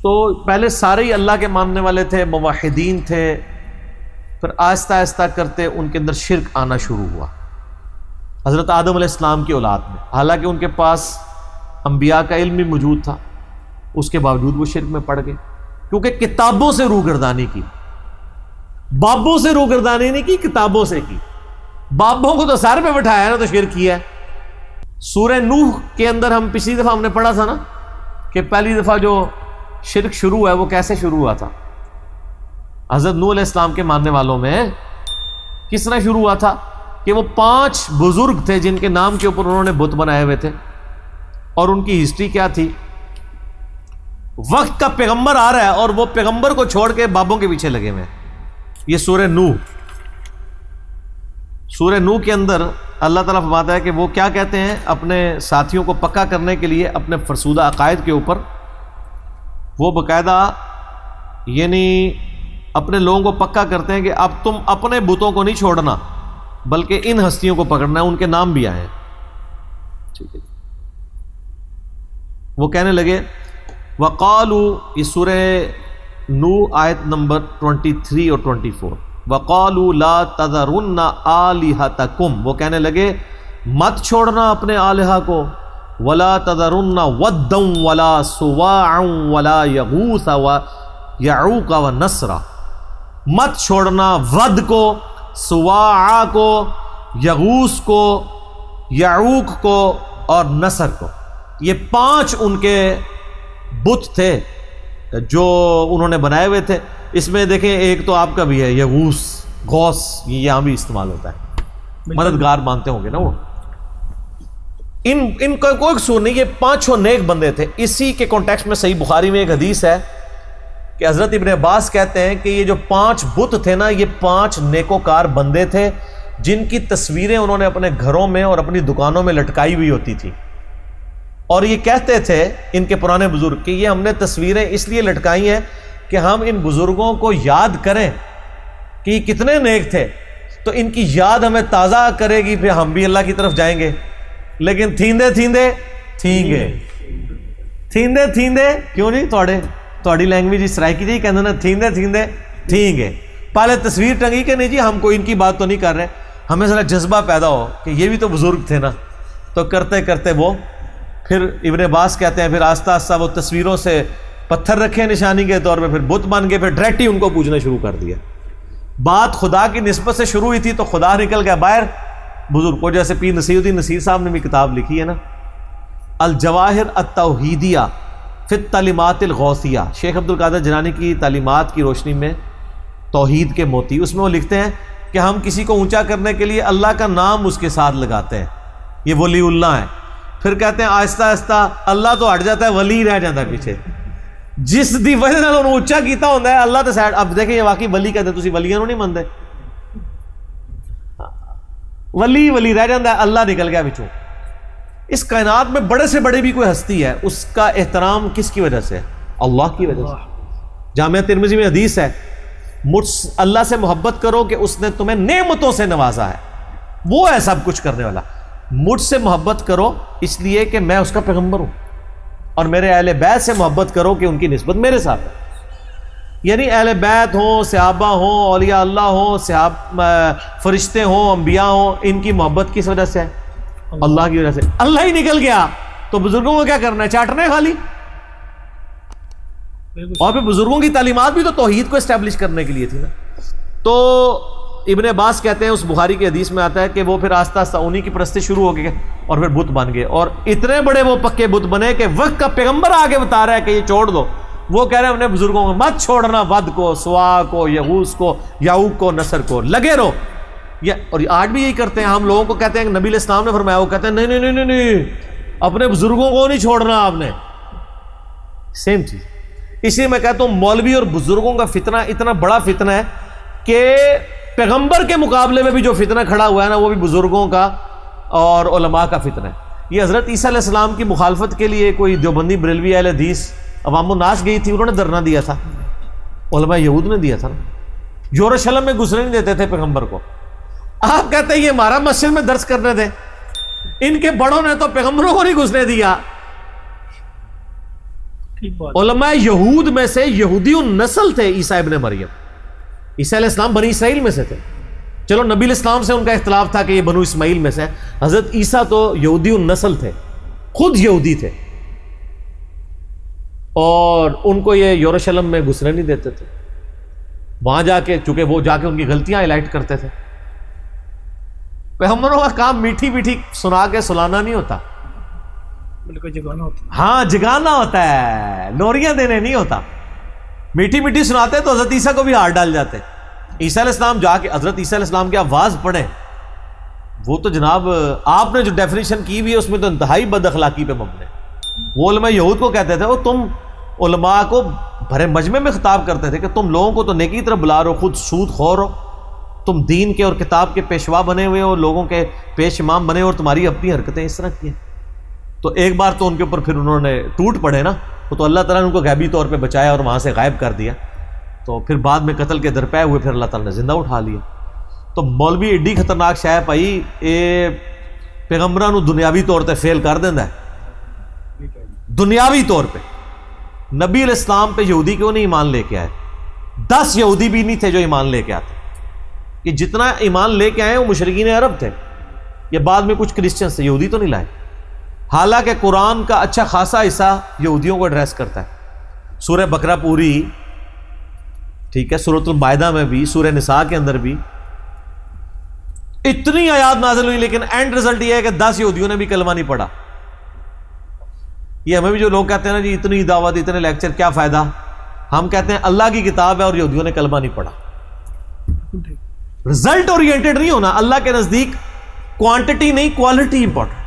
تو پہلے سارے ہی اللہ کے ماننے والے تھے، موحدین تھے، پھر آہستہ آہستہ کرتے ان کے اندر شرک آنا شروع ہوا حضرت آدم علیہ السلام کی اولاد میں، حالانکہ ان کے پاس انبیاء کا علم بھی موجود تھا، اس کے باوجود وہ شرک میں پڑ گئے، کیونکہ کتابوں سے روگردانی کی، بابوں سے روگردانی نہیں کی، کتابوں سے کی۔ بابوں کو تو سر پہ بٹھایا نا، تو شرک کیا ہے۔ سورہ نوح کے اندر ہم پچھلی دفعہ ہم نے پڑھا تھا نا کہ پہلی دفعہ جو شرک شروع ہے وہ کیسے شروع ہوا تھا؟ حضرت نوح علیہ السلام کے ماننے والوں میں کس طرح شروع ہوا تھا کہ وہ 5 بزرگ تھے جن کے نام کے اوپر انہوں نے بت بنائے ہوئے تھے، اور ان کی ہسٹری کیا تھی؟ وقت کا پیغمبر آ رہا ہے اور وہ پیغمبر کو چھوڑ کے بابوں کے پیچھے لگے ہوئے ہیں۔ یہ سورہ نوح کے اندر اللہ تعالیٰ فرماتا ہے کہ وہ کیا کہتے ہیں اپنے ساتھیوں کو پکا کرنے کے لیے اپنے فرسودہ عقائد کے اوپر، وہ باقاعدہ یعنی اپنے لوگوں کو پکا کرتے ہیں کہ اب تم اپنے بتوں کو نہیں چھوڑنا بلکہ ان ہستیوں کو پکڑنا ہے، ان کے نام بھی آئے ہیں، ٹھیک ہے۔ وہ کہنے لگے وَقَالُوا، یہ سورہ نوح آیت نمبر 23 اور 24، وَقَالُوا لَا تَذَرُنَّ آلِهَتَكُمْ، وہ کہنے لگے مت چھوڑنا اپنے آلہہ کو، وَلَا تَذَرُنَّ وَدًّا وَلَا سُوَاعًا وَلَا يَغُوثَ وَيَعُوقَ وَنَسْرًا، مت چھوڑنا ود کو، سواع کو، یغوث کو، یعوق کو اور نصر کو۔ یہ 5 ان کے بت تھے جو انہوں نے بنائے ہوئے تھے۔ اس میں دیکھیں ایک تو آپ کا بھی ہے یغوث، غوث، یہ یہاں بھی استعمال ہوتا ہے، مددگار مانتے ہوں گے نا وہ۔ ان کا کوئی قصور نہیں، یہ 5 نیک بندے تھے۔ اسی کے کانٹیکسٹ میں صحیح بخاری میں ایک حدیث ہے کہ حضرت ابن عباس کہتے ہیں کہ یہ جو 5 بت تھے نا، یہ 5 نیکوکار بندے تھے جن کی تصویریں انہوں نے اپنے گھروں میں اور اپنی دکانوں میں لٹکائی ہوئی ہوتی تھی، اور یہ کہتے تھے ان کے پرانے بزرگ کہ یہ ہم نے تصویریں اس لیے لٹکائی ہیں کہ ہم ان بزرگوں کو یاد کریں کہ یہ کتنے نیک تھے، تو ان کی یاد ہمیں تازہ کرے گی، پھر ہم بھی اللہ کی طرف جائیں گے۔ لیکن تھیندے کیوں نہیں تھوڑی لینگویج اس طرح کی جی، کہتے نا تھیندے پہلے تصویر ٹنگی کہ نہیں جی ہم کو ان کی بات تو نہیں کر رہے، ہمیں ذرا جذبہ پیدا ہو کہ یہ بھی تو بزرگ تھے نا، تو کرتے کرتے وہ پھر ابن عباس کہتے ہیں پھر آہستہ آہستہ وہ تصویروں سے پتھر رکھے نشانی کے طور پہ، پھر بت بن گئے، پھر ڈائریکٹ ہی ان کو پوجنا شروع کر دیا۔ بات خدا کی نسبت سے شروع ہوئی تھی تو خدا نکل گیا باہر بزرگ کو، جیسے پیر نصیر الدین نصیر صاحب نے بھی کتاب لکھی ہے نا الجواہر التوحیدیہ فی التعلیمات الغوثیہ، شیخ عبد القادر جیلانی کی تعلیمات کی روشنی میں توحید کے موتی، اس میں وہ لکھتے ہیں کہ ہم کسی کو اونچا کرنے کے لیے اللہ کا نام اس کے ساتھ لگاتے ہیں، یہ ولی اللہ ہے، پھر کہتے ہیں آہستہ آہستہ اللہ تو ہٹ جاتا ہے، ولی رہ جاتا ہے پیچھے، جس دی وجہ سے انہوں نے اونچا کیتا ہوتا ہے اللہ تو سائڈ۔ اب دیکھیں یہ واقعی ولی کہتے ہیں، تسی ولیاں نو نہیں منتے، ولی رہ جاتا ہے، اللہ نکل گیا بچوں۔ اس کائنات میں بڑے سے بڑے بھی کوئی ہستی ہے، اس کا احترام کس کی وجہ سے؟ اللہ کی وجہ سے۔ جامعہ ترمذی میں حدیث ہے اللہ سے محبت کرو کہ اس نے تمہیں نعمتوں سے نوازا ہے، وہ ہے سب کچھ کرنے والا۔ مجھ سے محبت کرو اس لیے کہ میں اس کا پیغمبر ہوں، اور میرے اہل بیت سے محبت کرو کہ ان کی نسبت میرے ساتھ ہے۔ یعنی اہل بیت ہوں، صحابہ ہوں، اولیاء اللہ ہوں، فرشتے ہوں، انبیاء ہوں، ان کی محبت کس وجہ سے ہے؟ اللہ کی وجہ سے۔ اللہ ہی نکل گیا تو بزرگوں کو کیا کرنا ہے؟ چاٹنا ہے خالی۔ اور پھر بزرگوں کی تعلیمات بھی تو توحید کو اسٹیبلش کرنے کے لیے تھی نا۔ تو ابن عباس کہتے ہیں، اس بخاری کی حدیث میں آتا ہے کہ وہ پھر آہستہ آہستہ انہی کی پرستش شروع ہو گئے اور پھر بت بن گئے، اور اتنے بڑے وہ پکے بت بنے کہ وقت کا پیغمبر آگے بتا رہا ہے کہ یہ چھوڑ دو، وہ کہہ رہے ہیں اپنے بزرگوں کو مت چھوڑنا ود کو، سوا کو، یغوث کو، یعوق کو، نصر کو، لگے رہو۔ اور آج بھی یہی کرتے ہیں، ہم لوگوں کو کہتے ہیں کہ نبی علیہ السلام نے فرمایا، وہ کہتے ہیں نہیں نہیں نہیں نہیں، اپنے بزرگوں کو نہیں چھوڑنا آپ نے۔ سیم چیز، اس لیے میں کہتا ہوں مولوی اور بزرگوں کا فتنہ اتنا بڑا فتنہ ہے کہ پیغمبر کے مقابلے میں بھی جو فتنہ کھڑا ہوا ہے نا، وہ بھی بزرگوں کا اور علماء کا فتنہ ہے۔ یہ حضرت عیسیٰ علیہ السلام کی مخالفت کے لیے کوئی دیوبندی بریلوی اہل حدیث عوام الناس گئی تھی، انہوں نے دھرنا دیا تھا، علماء یہود نے دیا تھا نا، یروشلم میں گھسنے نہیں دیتے تھے پیغمبر کو۔ آپ کہتے ہیں یہ ہمارا مسجد میں درس کرنے دے، ان کے بڑوں نے تو پیغمبروں کو نہیں گھسنے دیا۔ علماء یہود میں سے یہودی نسل تھے عیسیٰ ابن مریم. عیسیٰ علیہ السلام بنی اسرائیل میں سے تھے. چلو نبی علیہ السلام سے ان کا اختلاف تھا کہ یہ بنو اسماعیل میں سے. حضرت عیسیٰ تو یہودی نسل تھے, خود یہودی تھے, اور ان کو یہ یروشلم میں گھسنے نہیں دیتے تھے. وہاں جا کے, چونکہ وہ جا کے ان کی غلطیاں ہائی لائٹ کرتے تھے. پیغمبروں کا کام میٹھی میٹھی سنا کے سلانا نہیں ہوتا, بلکہ جگانا ہوتا. ہاں جگانا ہوتا ہے, لوریاں دینے نہیں ہوتا. میٹھی میٹھی سناتے تو حضرت عیسیٰ کو بھی ہار ڈال جاتے. عیسیٰ علیہ السلام جا کے حضرت عیسیٰ علیہ السلام کی آواز پڑھیں, وہ تو جناب آپ نے جو ڈیفینیشن کی ہوئی ہے اس میں تو انتہائی بد اخلاقی پہ مبنی ہے. وہ علماء یہود کو کہتے تھے, وہ تم علماء کو بھرے مجمع میں خطاب کرتے تھے کہ تم لوگوں کو تو نیکی کی طرف بلا رہے ہو, خود سود خور ہو, تم دین کے اور کتاب کے پیشوا بنے ہوئے ہو, لوگوں کے پیش امام بنے ہو, اور تمہاری اپنی حرکتیں اس طرح کی ہیں. تو ایک بار تو ان کے اوپر پھر انہوں نے ٹوٹ پڑے نا, وہ تو اللہ تعالیٰ نے ان کو غیبی طور پہ بچایا اور وہاں سے غائب کر دیا. تو پھر بعد میں قتل کے درپے ہوئے, پھر اللہ تعالیٰ نے زندہ اٹھا لیا. تو مولوی ایڈی خطرناک شے پائی, اے پیغمبراں نو دنیاوی طور پہ فیل کر دیندا ہے. دنیاوی طور پہ نبی علیہ السلام پہ یہودی کیوں نہیں ایمان لے کے آئے؟ 10 یہودی بھی نہیں تھے جو ایمان لے کے آتے. کہ جتنا ایمان لے کے آئے وہ مشرکین عرب تھے, یہ بعد میں کچھ کرسچنز تھے, یہودی تو نہیں لائے. حالانکہ قرآن کا اچھا خاصا حصہ یہودیوں کو ایڈریس کرتا ہے. سورہ بقرہ پوری, ٹھیک ہے, سورۃ المائدہ میں بھی, سورہ نساء کے اندر بھی اتنی آیات نازل ہوئی, لیکن اینڈ رزلٹ یہ ہے کہ 10 یہودیوں نے بھی کلمہ نہیں پڑھا. یہ ہمیں بھی جو لوگ کہتے ہیں نا جی اتنی دعوت, اتنے لیکچر, کیا فائدہ؟ ہم کہتے ہیں اللہ کی کتاب ہے اور یہودیوں نے کلمہ نہیں پڑھا. رزلٹ اورینٹڈ نہیں ہونا. اللہ کے نزدیک کوانٹٹی نہیں, کوالٹی امپورٹنٹ.